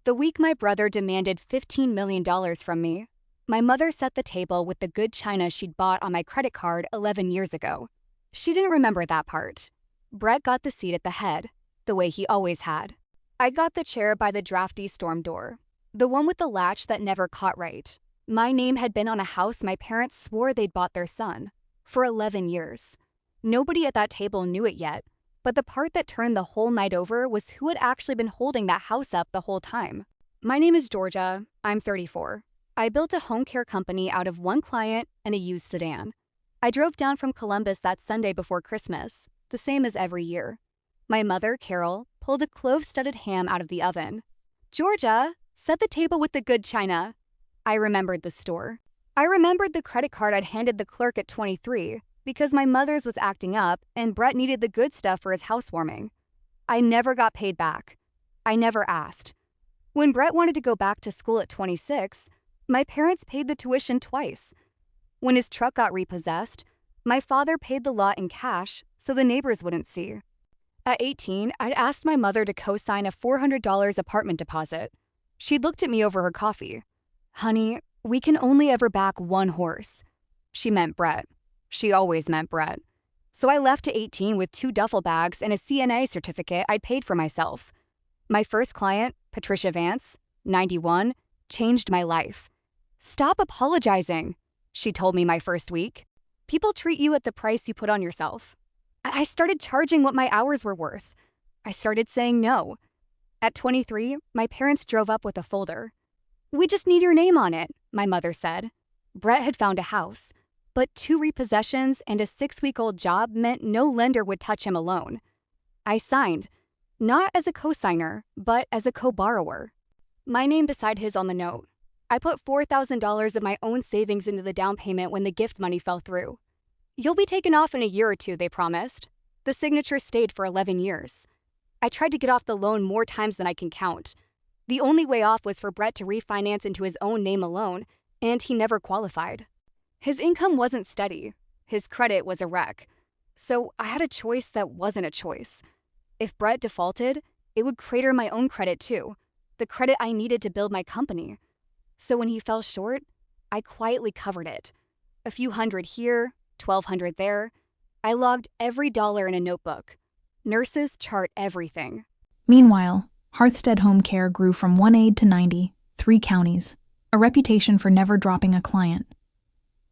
The week my brother demanded $15 million from me, my mother set the table with the good china she'd bought on my credit card 11 years ago. She didn't remember that part. Brett got the seat at the head, the way he always had. I got the chair by the drafty storm door, the one with the latch that never caught right. My name had been on a house my parents swore they'd bought their son, for 11 years. Nobody at that table knew it yet, but the part that turned the whole night over was who had actually been holding that house up the whole time. My name is Georgia. I'm 34. I built a home care company out of one client and a used sedan. I drove down from Columbus that Sunday before Christmas, the same as every year. My mother, Carol, pulled a clove-studded ham out of the oven. Georgia, set the table with the good china. I remembered the store. I remembered the credit card I'd handed the clerk at 23 because my mother's was acting up and Brett needed the good stuff for his housewarming. I never got paid back. I never asked. When Brett wanted to go back to school at 26, my parents paid the tuition twice. When his truck got repossessed, my father paid the lot in cash so the neighbors wouldn't see. At 18, I'd asked my mother to co-sign a $400 apartment deposit. She'd looked at me over her coffee. Honey, we can only ever back one horse. She meant Brett. She always meant Brett. So I left at 18 with 2 duffel bags and a CNA certificate I'd paid for myself. My first client, Patricia Vance, 91, changed my life. Stop apologizing, she told me my first week. People treat you at the price you put on yourself. I started charging what my hours were worth. I started saying no. At 23, my parents drove up with a folder. We just need your name on it, my mother said. Brett had found a house, but 2 repossessions and a 6-week-old job meant no lender would touch him alone. I signed, not as a co-signer, but as a co-borrower. My name beside his on the note. I put $4,000 of my own savings into the down payment when the gift money fell through. You'll be taken off in a year or 2, they promised. The signature stayed for 11 years. I tried to get off the loan more times than I can count. The only way off was for Brett to refinance into his own name alone, and he never qualified. His income wasn't steady. His credit was a wreck. So I had a choice that wasn't a choice. If Brett defaulted, it would crater my own credit too, the credit I needed to build my company. So when he fell short, I quietly covered it. A few hundred here, 1,200 there. I logged every dollar in a notebook. Nurses chart everything. Meanwhile, Hearthstead Home Care grew from 1 aide to 90, 3 counties, a reputation for never dropping a client.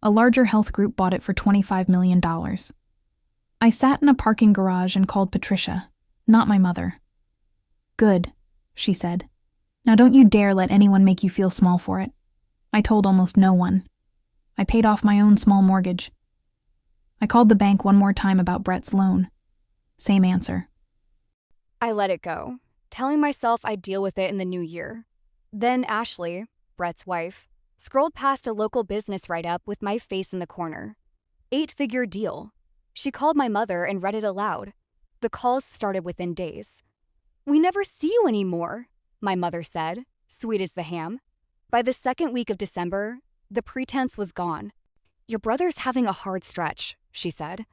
A larger health group bought it for $25 million. I sat in a parking garage and called Patricia, not my mother. Good, she said. Now don't you dare let anyone make you feel small for it. I told almost no one. I paid off my own small mortgage. I called the bank one more time about Brett's loan. Same answer. I let it go, telling myself I'd deal with it in the new year. Then Ashley, Brett's wife, scrolled past a local business write-up with my face in the corner. 8-figure deal. She called my mother and read it aloud. The calls started within days. We never see you anymore, my mother said, sweet as the ham. By the 2nd week of December, the pretense was gone. Your brother's having a hard stretch, she said.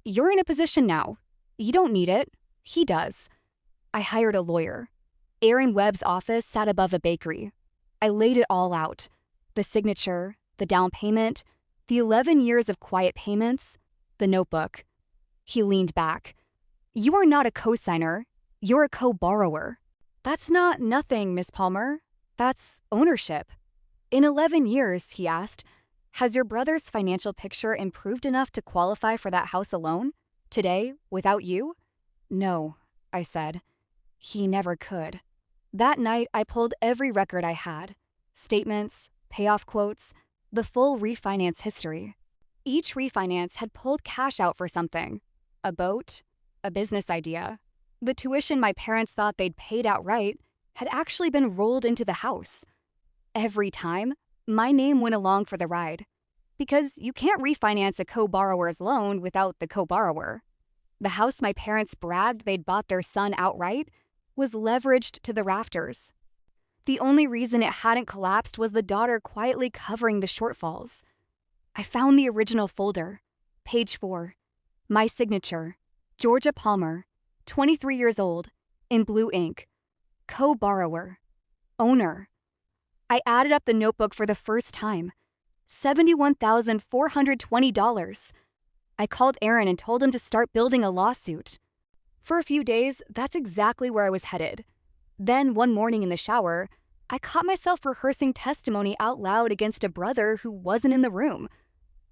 You're in a position now. You don't need it. He does. I hired a lawyer. Aaron Webb's office sat above a bakery. I laid it all out. The signature, the down payment, the 11 years of quiet payments, the notebook. He leaned back. You are not a co-signer. You're a co-borrower. That's not nothing, Miss Palmer. That's ownership. In 11 years, he asked, has your brother's financial picture improved enough to qualify for that house alone? Today, without you? No, I said. He never could. That night, I pulled every record I had. Statements, payoff quotes, the full refinance history. Each refinance had pulled cash out for something. A boat, a business idea. The tuition my parents thought they'd paid outright had actually been rolled into the house. Every time, my name went along for the ride. Because you can't refinance a co-borrower's loan without the co-borrower. The house my parents bragged they'd bought their son outright was leveraged to the rafters. The only reason it hadn't collapsed was the daughter quietly covering the shortfalls. I found the original folder, page 4, my signature, Georgia Palmer, 23 years old, in blue ink, co-borrower, owner. I added up the notebook for the first time. $71,420. I called Aaron and told him to start building a lawsuit. For a few days, that's exactly where I was headed. Then, one morning in the shower, I caught myself rehearsing testimony out loud against a brother who wasn't in the room.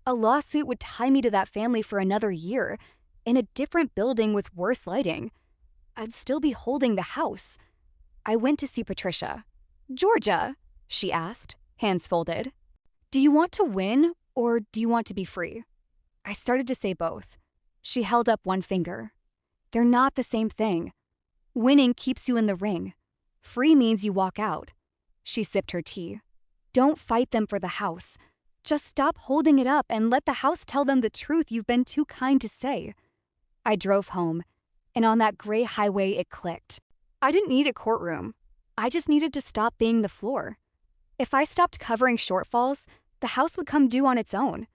A lawsuit would tie me to that family for another year, in a different building with worse lighting. I'd still be holding the house. I went to see Patricia. "Georgia," she asked, hands folded. "Do you want to win, or do you want to be free?" I started to say both. She held up one finger. "They're not the same thing. Winning keeps you in the ring. Free means you walk out." She sipped her tea. "Don't fight them for the house. Just stop holding it up and let the house tell them the truth you've been too kind to say." I drove home, and on that gray highway it clicked. I didn't need a courtroom. I just needed to stop being the floor. If I stopped covering shortfalls, the house would come due on its own.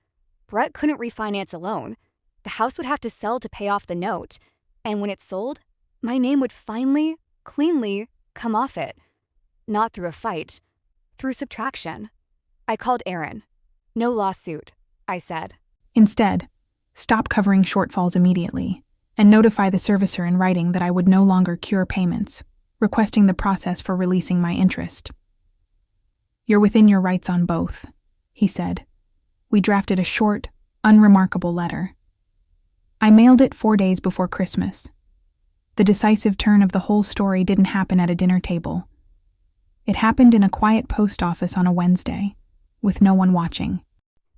Brett couldn't refinance a loan. The house would have to sell to pay off the note, and when it sold, my name would finally, cleanly come off it. Not through a fight, through subtraction. I called Aaron. "No lawsuit," I said. Instead, stop covering shortfalls immediately and notify the servicer in writing that I would no longer cure payments, requesting the process for releasing my interest. "You're within your rights on both," he said. We drafted a short, unremarkable letter. I mailed it 4 days before Christmas. The decisive turn of the whole story didn't happen at a dinner table. It happened in a quiet post office on a Wednesday, with no one watching.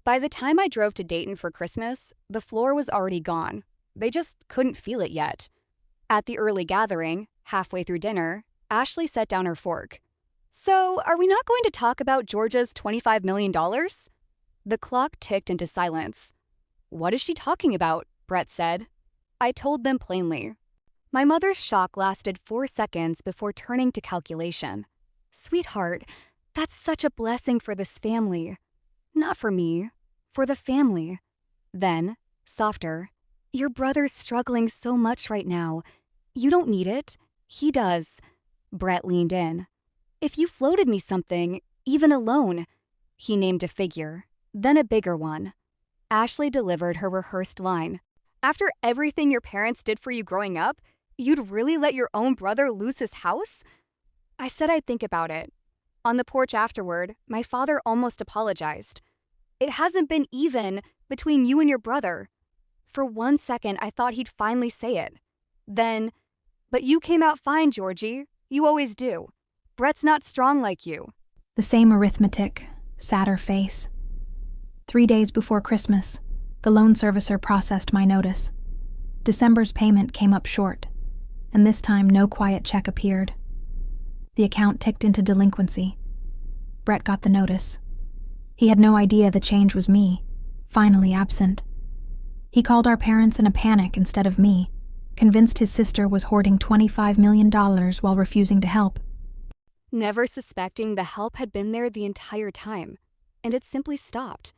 By the time I drove to Dayton for Christmas, the floor was already gone. They just couldn't feel it yet. At the early gathering, halfway through dinner, Ashley set down her fork. "So, are we not going to talk about Georgia's $25 million? The clock ticked into silence. "What is she talking about?" Brett said. I told them plainly. My mother's shock lasted 4 seconds before turning to calculation. "Sweetheart, that's such a blessing for this family. Not for me, for the family." Then, softer, "Your brother's struggling so much right now. You don't need it. He does." Brett leaned in. "If you floated me something, even a loan." He named a figure, then a bigger one. Ashley delivered her rehearsed line. "After everything your parents did for you growing up, you'd really let your own brother lose his house?" I said I'd think about it. On the porch afterward, my father almost apologized. "It hasn't been even between you and your brother." For 1 second, I thought he'd finally say it. Then, "But you came out fine, Georgie. You always do. Brett's not strong like you." The same arithmetic, sadder face. 3 days before Christmas, the loan servicer processed my notice. December's payment came up short, and this time no quiet check appeared. The account ticked into delinquency. Brett got the notice. He had no idea the change was me, finally absent. He called our parents in a panic instead of me, convinced his sister was hoarding $25 million while refusing to help. Never suspecting the help had been there the entire time, and it simply stopped.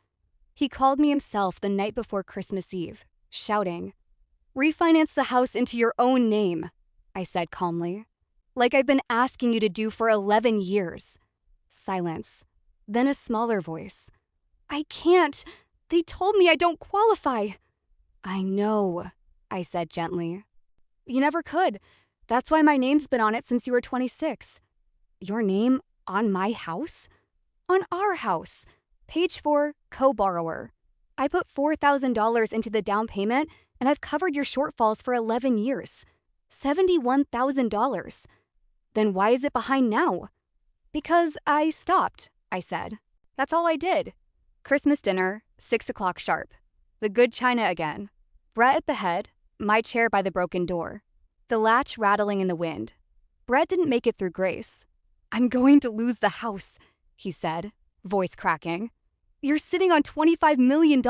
He called me himself the night before Christmas Eve, shouting, "Refinance the house into your own name," I said calmly. "Like I've been asking you to do for 11 years. Silence. Then a smaller voice. "I can't. They told me I don't qualify." "I know," I said gently. "You never could. That's why my name's been on it since you were 26. "Your name on my house?" "On our house. Page 4, co-borrower. I put $4,000 into the down payment, and I've covered your shortfalls for 11 years. $71,000. Then why is it behind now?" "Because I stopped," I said. "That's all I did." Christmas dinner, 6 o'clock sharp. The good china again. Brett at the head, my chair by the broken door. The latch rattling in the wind. Brett didn't make it through grace. "I'm going to lose the house," he said, voice cracking. "You're sitting on $25 million.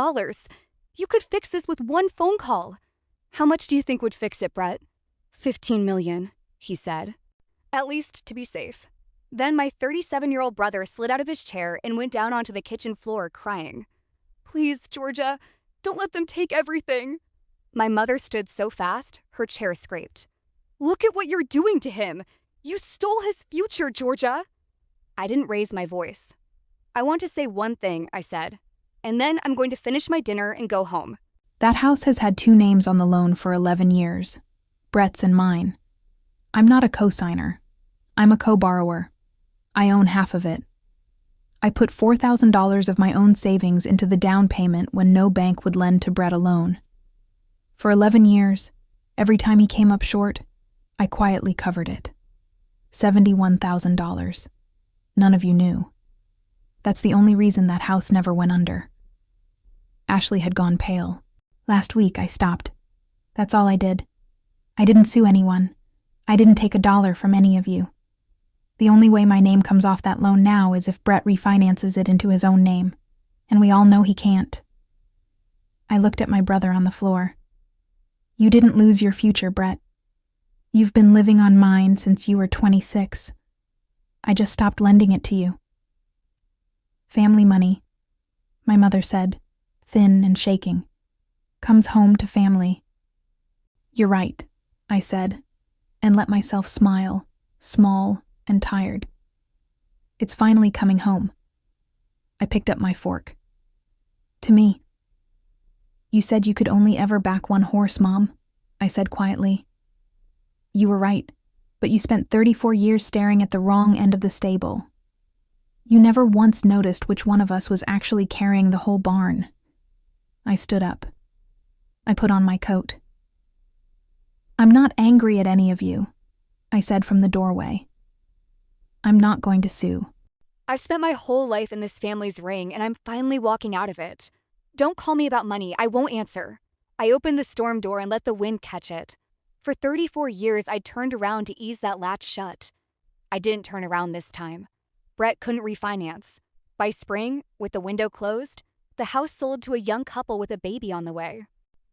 You could fix this with one phone call." "How much do you think would fix it, Brett?" $15 million, he said. "At least to be safe." Then my 37-year-old brother slid out of his chair and went down onto the kitchen floor crying. "Please, Georgia, don't let them take everything." My mother stood so fast, her chair scraped. "Look at what you're doing to him. You stole his future, Georgia." I didn't raise my voice. "I want to say one thing," I said, "and then I'm going to finish my dinner and go home." That house has had 2 names on the loan for 11 years, Brett's and mine. I'm not a co-signer. I'm a co-borrower. I own half of it. I put $4,000 of my own savings into the down payment when no bank would lend to Brett a loan. For 11 years, every time he came up short, I quietly covered it. $71,000. None of you knew. That's the only reason that house never went under. Ashley had gone pale. Last week, I stopped. That's all I did. I didn't sue anyone. I didn't take $1 from any of you. The only way my name comes off that loan now is if Brett refinances it into his own name, and we all know he can't. I looked at my brother on the floor. You didn't lose your future, Brett. You've been living on mine since you were 26. I just stopped lending it to you. Family money, my mother said, thin and shaking, comes home to family. You're right, I said, and let myself smile, small and tired. It's finally coming home. I picked up my fork. To me. You said you could only ever back one horse, Mom, I said quietly. You were right, but you spent 34 years staring at the wrong end of the stable. You never once noticed which one of us was actually carrying the whole barn. I stood up. I put on my coat. I'm not angry at any of you, I said from the doorway. I'm not going to sue. I've spent my whole life in this family's ring, and I'm finally walking out of it. Don't call me about money. I won't answer. I opened the storm door and let the wind catch it. For 34 years, I turned around to ease that latch shut. I didn't turn around this time. Brett couldn't refinance. By spring, with the window closed, the house sold to a young couple with a baby on the way.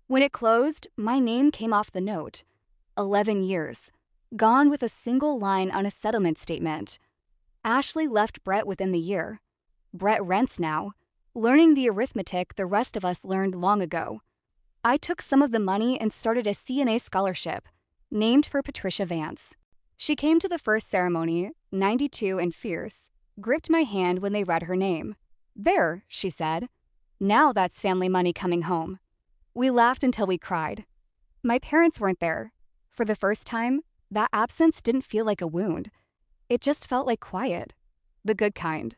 When it closed, my name came off the note. 11 years. Gone with a single line on a settlement statement. Ashley left Brett within the year. Brett rents now, learning the arithmetic the rest of us learned long ago. I took some of the money and started a CNA scholarship, named for Patricia Vance. She came to the first ceremony, 92 and fierce, gripped my hand when they read her name. There, she said. Now that's family money coming home. We laughed until we cried. My parents weren't there. For the first time, that absence didn't feel like a wound. It just felt like quiet. The good kind.